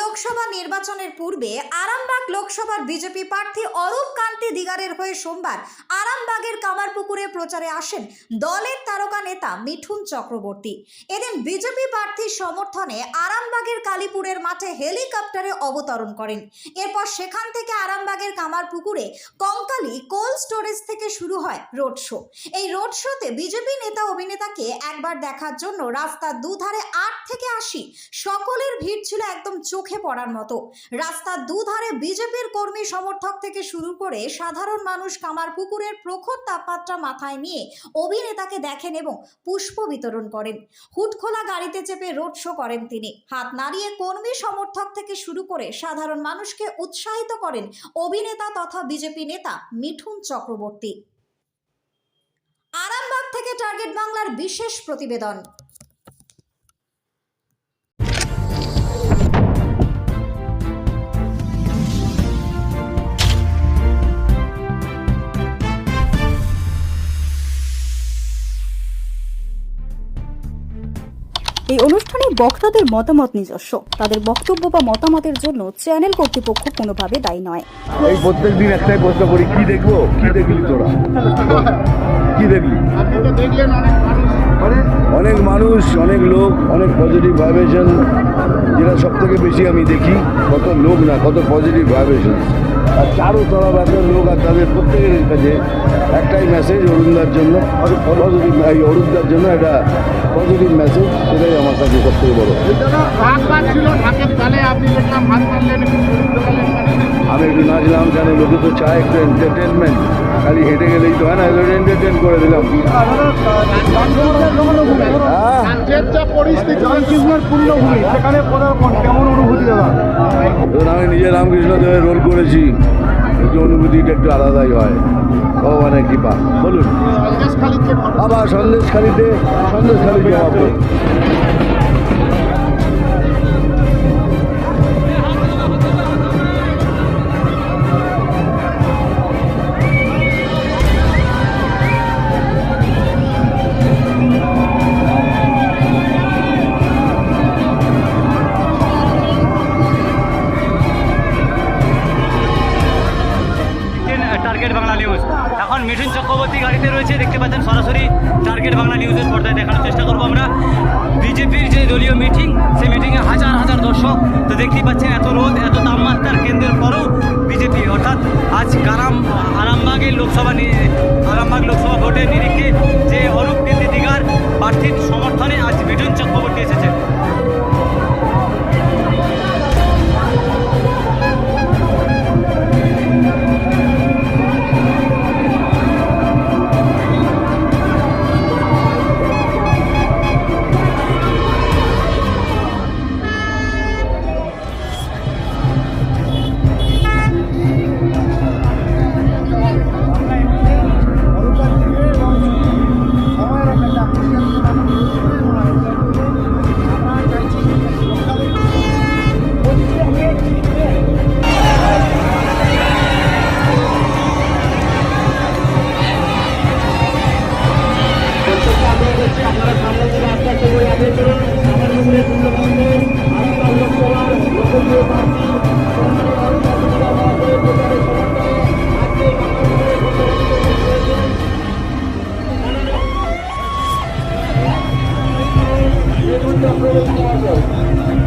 লোকসভা নির্বাচনের পূর্বে আরামবাগ লোকসভার বিজেপি প্রার্থী অরূপ কান্তি দিগারের হয়ে সোমবার আরামবাগের কামারপুকুরে প্রচারে আসেন দলের তারকা নেতা মিঠুন চক্রবর্তী। এদিন বিজেপি প্রার্থীর সমর্থনে আরামবাগের কালীপুরের মাঠে হেলিকপ্টারে অবতরণ করেন। এরপর সেখান থেকে আরামবাগের কামারপুকুরে কঙ্কালী কোল্ড স্টোরেজ থেকে শুরু হয় রোড শো। এই রোড শোতে বিজেপি নেতা অভিনেতাকে একবার দেখার জন্য রাস্তার দুধারে 8 থেকে 80 সকলের ভিড় ছিল একদম চোখে পড়ার মতো। রাস্তার দুধারে বিজেপির কর্মী সমর্থক থেকে শুরু করে সাধারণ মানুষ কামারপুকুরের প্রখর তাপমাত্রা মাথায় নিয়ে অভিনেতাকে দেখেন এবং পুষ্প বিতরণ করেন। হুটখোলা গাড়িতে চেপে রোড শো করেন তিনি। হাত নাড়িয়ে কর্মী সমর্থক থেকে শুরু করে সাধারণ মানুষকে উৎসাহিত করেন অভিনেতা তথা বিজেপি নেতা মিঠুন চক্রবর্তী। আরামবাগ থেকে টার্গেট বাংলার বিশেষ প্রতিবেদন। এই অনুষ্ঠানে বক্তাদের মতামত নিজস্ব। তাদের বক্তব্য বা মতামতের জন্য চ্যানেল কর্তৃপক্ষ কোনোভাবে দায়ী নয়। এই প্রত্যেকদিন একটাই প্রশ্ন করি, কি দেখবো? কি দেখলি তোরা? কি দেখলি? অনেক মানুষ, অনেক লোক, অনেক পজিটিভ ভাইব্রেশন, যেটা সব থেকে বেশি আমি দেখি। কত লোক না, কত পজিটিভ ভাইব্রেশন, আর চারো তরফ এত লোক, আর তাদের প্রত্যেকের কাছে একটাই মেসেজ, অরুণদার জন্য, অরুণদার জন্য একটা পজিটিভ মেসেজ। সেটাই আমার কাছে সব থেকে বড়। আমি একটু নাচলাম, কেন লোকে তো চায় একটু এন্টারটেনমেন্ট। খালি হেঁটে গেলেই তো হয় না, একটু এন্টারটেন করে দিলাম। আমি নিজে রামকৃষ্ণ দেবের রোল করেছি, একটু অনুভূতিটা একটু আলাদাই হয়। ভগবানের কৃপা। বলুন। আবার সন্দেশখালিতে জবাব দেব। Target Bangla news. এখন মিঠুন চক্রবর্তী গাড়িতে রয়েছে, দেখতে পাচ্ছেন। সরাসরি টার্গেট বাংলা নিউজের পর্দায় দেখানোর চেষ্টা করবো আমরা বিজেপির যে দলীয় মিটিং, সেই মিটিংয়ে হাজার হাজার দর্শক। তো দেখতেই পাচ্ছেন, এত রোদ, এত তাপমাত্রার কেন্দ্রের পরেও বিজেপি অর্থাৎ আজ আরামবাগ লোকসভা ভোটের নিরিখে যে অরূপ কান্তি দিগার প্রার্থীর সমর্থনে আজ মিঠুন চক্রবর্তী এসেছে।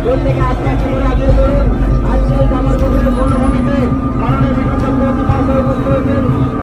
প্রত্যেকে আজকে